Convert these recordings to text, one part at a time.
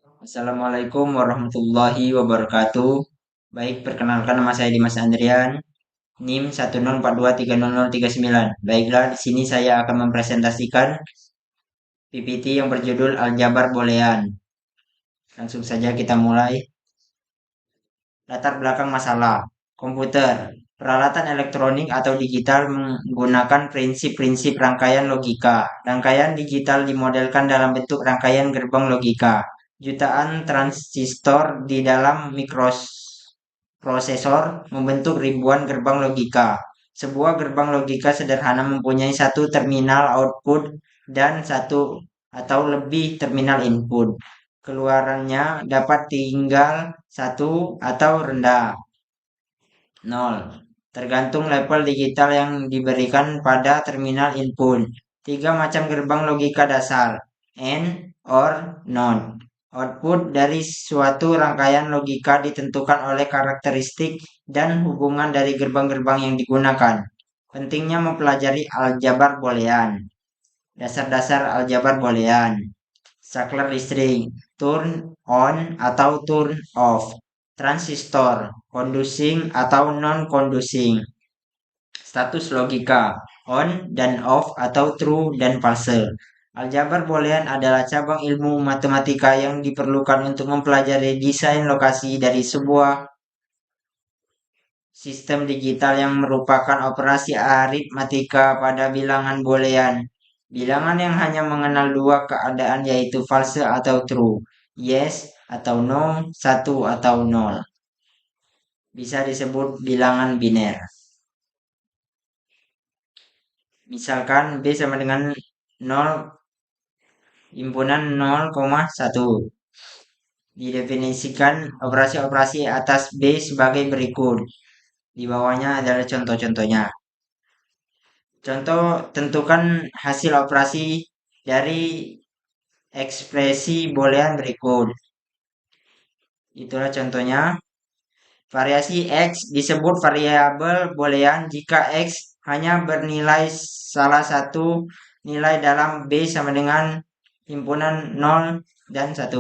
Assalamualaikum warahmatullahi wabarakatuh. Baik, perkenalkan nama saya Dimas Andrian, NIM 104230039. Baiklah, di sini saya akan mempresentasikan PPT yang berjudul Aljabar Boolean. Langsung saja kita mulai. Latar belakang masalah. Komputer. Peralatan elektronik atau digital menggunakan prinsip-prinsip rangkaian logika. Rangkaian digital dimodelkan dalam bentuk rangkaian gerbang logika. Jutaan transistor di dalam mikroprosesor membentuk ribuan gerbang logika. Sebuah gerbang logika sederhana mempunyai satu terminal output dan satu atau lebih terminal input. Keluarannya dapat tinggal satu atau rendah. 0. Tergantung level digital yang diberikan pada terminal input. Tiga macam gerbang logika dasar. AND, OR, NOT. Output dari suatu rangkaian logika ditentukan oleh karakteristik dan hubungan dari gerbang-gerbang yang digunakan. Pentingnya mempelajari aljabar boolean. Dasar-dasar aljabar boolean. Saklar listrik, turn on atau turn off. Transistor, conducing atau non-conducing. Status logika, on dan off atau true dan false. Aljabar boolean adalah cabang ilmu matematika yang diperlukan untuk mempelajari desain lokasi dari sebuah sistem digital yang merupakan operasi aritmatika pada bilangan boolean. Bilangan yang hanya mengenal dua keadaan yaitu false atau true, yes atau no, satu atau nol. Bisa disebut bilangan biner. Misalkan B sama dengan 0, himpunan 0,1. Didefinisikan operasi-operasi atas B sebagai berikut. Di bawahnya adalah contoh-contohnya. Contoh, tentukan hasil operasi dari ekspresi boolean berikut. Itulah contohnya. Variasi X disebut variabel boolean jika X hanya bernilai salah satu nilai dalam B sama dengan himpunan 0 dan 1.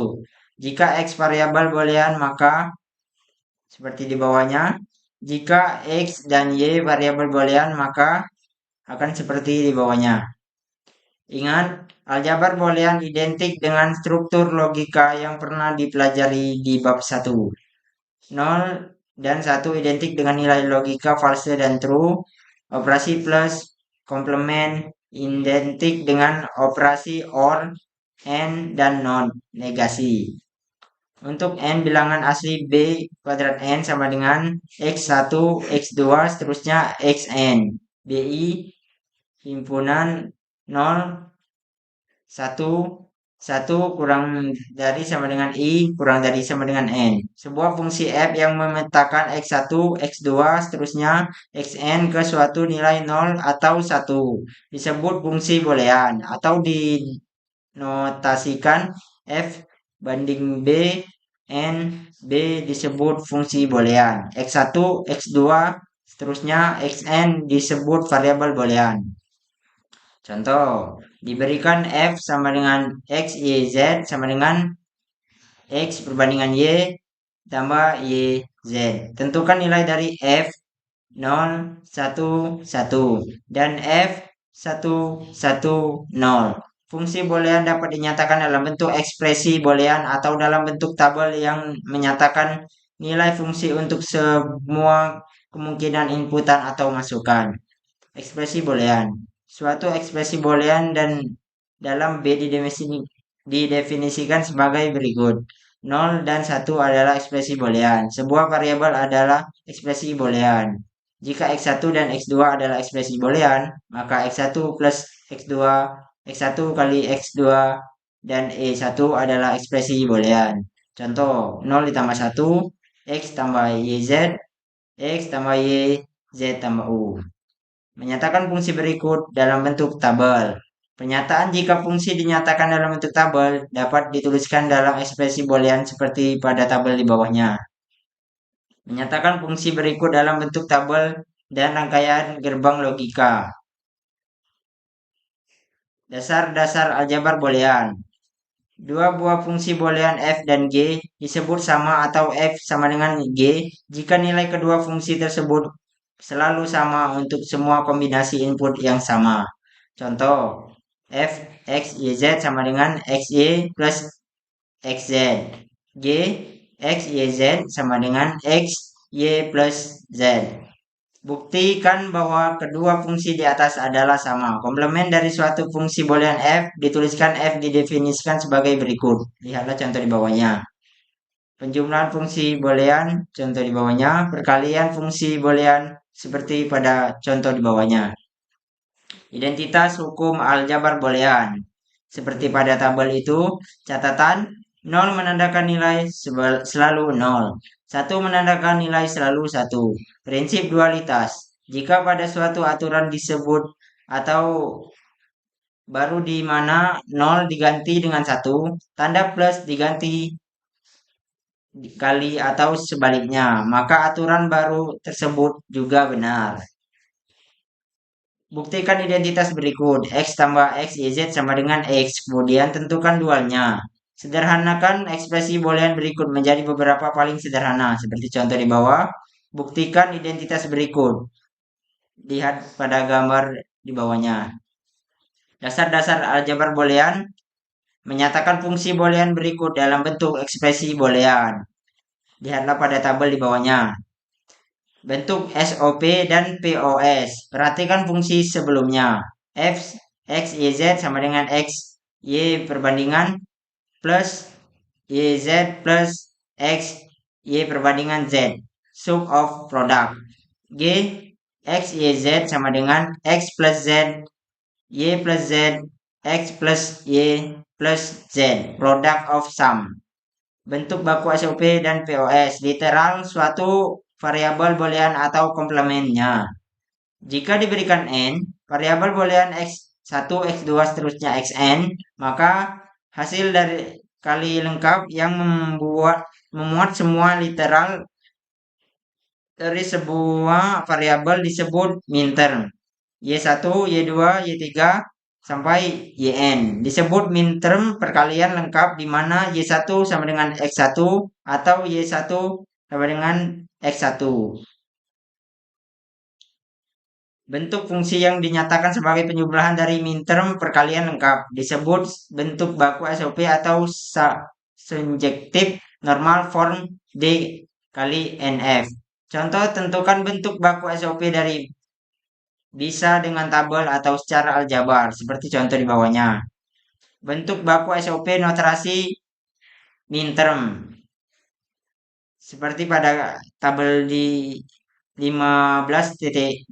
Jika X variabel boolean maka seperti di bawahnya. Jika X dan Y variabel boolean maka akan seperti di bawahnya. Ingat, aljabar boolean identik dengan struktur logika yang pernah dipelajari di bab 1. 0 dan 1 identik dengan nilai logika false dan true. Operasi plus komplement identik dengan operasi OR, AND, dan NOT, negasi. Untuk N bilangan asli B kuadrat N sama dengan X1, X2, seterusnya Xn. BI himpunan 0, 1, 1 kurang dari sama dengan I kurang dari sama dengan N. Sebuah fungsi F yang memetakan X1, X2, seterusnya Xn ke suatu nilai 0 atau 1 disebut fungsi boolean atau dinotasikan F banding B N B disebut fungsi boolean. X1, X2, seterusnya Xn disebut variabel boolean. Contoh, diberikan F sama dengan X, Y, Z sama dengan X perbandingan Y tambah Y, Z. Tentukan nilai dari F 0, 1, 1 dan F 1, 1, 0. Fungsi boolean dapat dinyatakan dalam bentuk ekspresi boolean atau dalam bentuk tabel yang menyatakan nilai fungsi untuk semua kemungkinan inputan atau masukan. Ekspresi boolean. Suatu ekspresi boolean dan dalam B didefinisikan sebagai berikut. 0 dan 1 adalah ekspresi boolean. Sebuah variabel adalah ekspresi boolean. Jika X1 dan X2 adalah ekspresi boolean, maka X1 plus X2, X1 kali X2 dan E1 adalah ekspresi boolean. Contoh, 0 ditambah 1, X tambah YZ, X tambah Y, Z tambah U. Menyatakan fungsi berikut dalam bentuk tabel. Pernyataan jika fungsi dinyatakan dalam bentuk tabel dapat dituliskan dalam ekspresi boolean seperti pada tabel di bawahnya. Menyatakan fungsi berikut dalam bentuk tabel dan rangkaian gerbang logika. Dasar-dasar aljabar boolean. Dua buah fungsi boolean f dan g disebut sama atau f sama dengan g jika nilai kedua fungsi tersebut selalu sama untuk semua kombinasi input yang sama. Contoh, f x y z sama dengan x y plus x z. G x y z sama dengan x y plus z. Buktikan bahwa kedua fungsi di atas adalah sama. Komplement dari suatu fungsi boolean f dituliskan f didefinisikan sebagai berikut. Lihatlah contoh di bawahnya. Penjumlahan fungsi boolean, contoh di bawahnya. Perkalian fungsi boolean seperti pada contoh di bawahnya. Identitas hukum aljabar boolean. Seperti pada tabel itu, catatan 0 menandakan nilai selalu 0. 1 menandakan nilai selalu 1. Prinsip dualitas. Jika pada suatu aturan disebut atau baru di mana 0 diganti dengan 1, tanda plus diganti kali atau sebaliknya, maka aturan baru tersebut juga benar. Buktikan identitas berikut. X tambah X, YZ sama dengan X. Kemudian tentukan dualnya. Sederhanakan ekspresi boolean berikut menjadi beberapa paling sederhana. Seperti contoh di bawah. Buktikan identitas berikut. Lihat pada gambar di bawahnya. Dasar-dasar aljabar boolean menyatakan fungsi boolean berikut dalam bentuk ekspresi boolean. Lihatlah pada tabel di bawahnya. Bentuk SOP dan POS. Perhatikan fungsi sebelumnya. F, X, Y, Z sama dengan X, Y perbandingan plus Y, Z plus X, Y perbandingan Z. Sum of product. G, X, Y, Z sama dengan X plus Z, Y plus Z, X plus Y plus Z. Product of sum. Bentuk baku SOP dan POS. Literal suatu variabel boolean atau komplementnya. Jika diberikan n, variabel boolean x1, x2, seterusnya xn, maka hasil dari kali lengkap yang memuat semua literal dari sebuah variabel disebut minterm. Y1, Y2, Y3 sampai yn. Disebut minterm perkalian lengkap di mana Y1 sama dengan X1 atau Y1 sama dengan X1. Bentuk fungsi yang dinyatakan sebagai penjumlahan dari minterm perkalian lengkap disebut bentuk baku SOP atau surjektif normal form D kali NF. Contoh, tentukan bentuk baku SOP dari bisa dengan tabel atau secara aljabar seperti contoh di bawahnya. Bentuk baku SOP noterasi minterm seperti pada tabel di 15.5.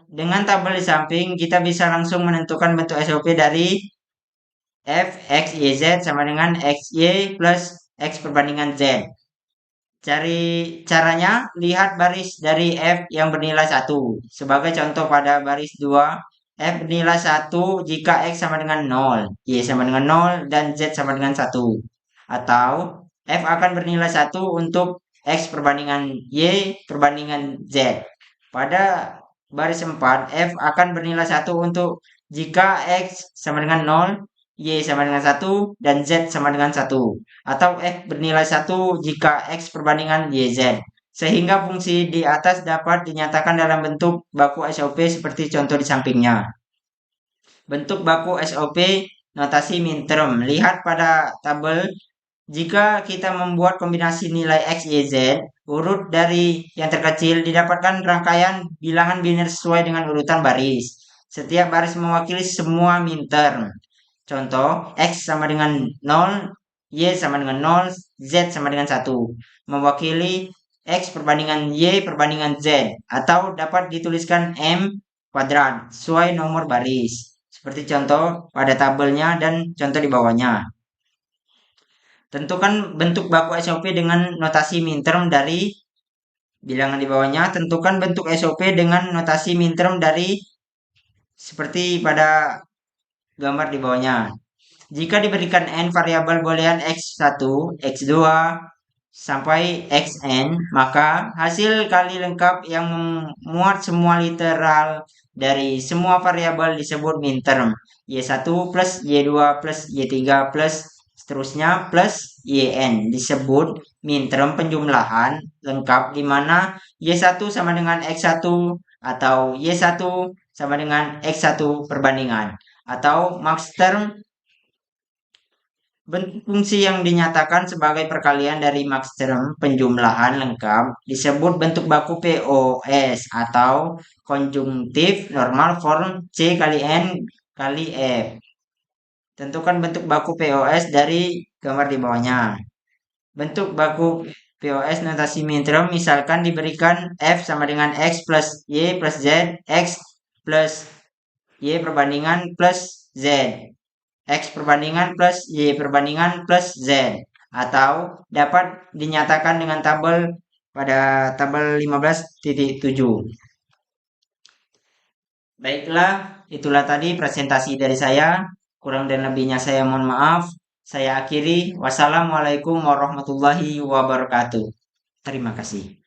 Dengan tabel di samping kita bisa langsung menentukan bentuk SOP dari f x y z sama dengan x y plus x perbandingan z. Caranya, lihat baris dari f yang bernilai 1. Sebagai contoh pada baris 2, f bernilai 1 jika x sama dengan 0, y sama dengan 0, dan z sama dengan 1. Atau f akan bernilai 1 untuk x perbandingan y perbandingan z. Pada baris 4, f akan bernilai 1 untuk jika x sama dengan 0, y sama dengan 1, dan z sama dengan 1. Atau f bernilai 1 jika x perbandingan yz. Sehingga fungsi di atas dapat dinyatakan dalam bentuk baku SOP seperti contoh di sampingnya. Bentuk baku SOP notasi minterm. Lihat pada tabel. Jika kita membuat kombinasi nilai X, Y, Z, urut dari yang terkecil didapatkan rangkaian bilangan biner sesuai dengan urutan baris. Setiap baris mewakili semua minterm. Contoh, X sama dengan 0, Y sama dengan 0, Z sama dengan 1. Mewakili X perbandingan Y perbandingan Z. Atau dapat dituliskan M kuadrat sesuai nomor baris. Seperti contoh pada tabelnya dan contoh di bawahnya. Tentukan bentuk baku SOP dengan notasi minterm dari bilangan di bawahnya. Tentukan bentuk SOP dengan notasi minterm dari seperti pada gambar di bawahnya. Jika diberikan n variabel boolean x1, x2, sampai xn, maka hasil kali lengkap yang memuat semua literal dari semua variabel disebut minterm. Y1 plus Y2 plus Y3 plus seterusnya plus YN disebut minterm penjumlahan lengkap di mana Y1 sama dengan X1 atau Y1 sama dengan X1 perbandingan atau max term. Bentuk fungsi yang dinyatakan sebagai perkalian dari max term penjumlahan lengkap disebut bentuk baku POS atau konjungtif normal form C kali N kali F. Tentukan bentuk baku POS dari gambar di bawahnya. Bentuk baku POS notasi minterm misalkan diberikan F sama dengan X plus Y plus Z, X plus Y perbandingan plus Z. X perbandingan plus Y perbandingan plus Z. Atau dapat dinyatakan dengan tabel pada tabel 15.7. Baiklah, itulah tadi presentasi dari saya. Kurang dan lebihnya saya mohon maaf. Saya akhiri. Wassalamualaikum warahmatullahi wabarakatuh. Terima kasih.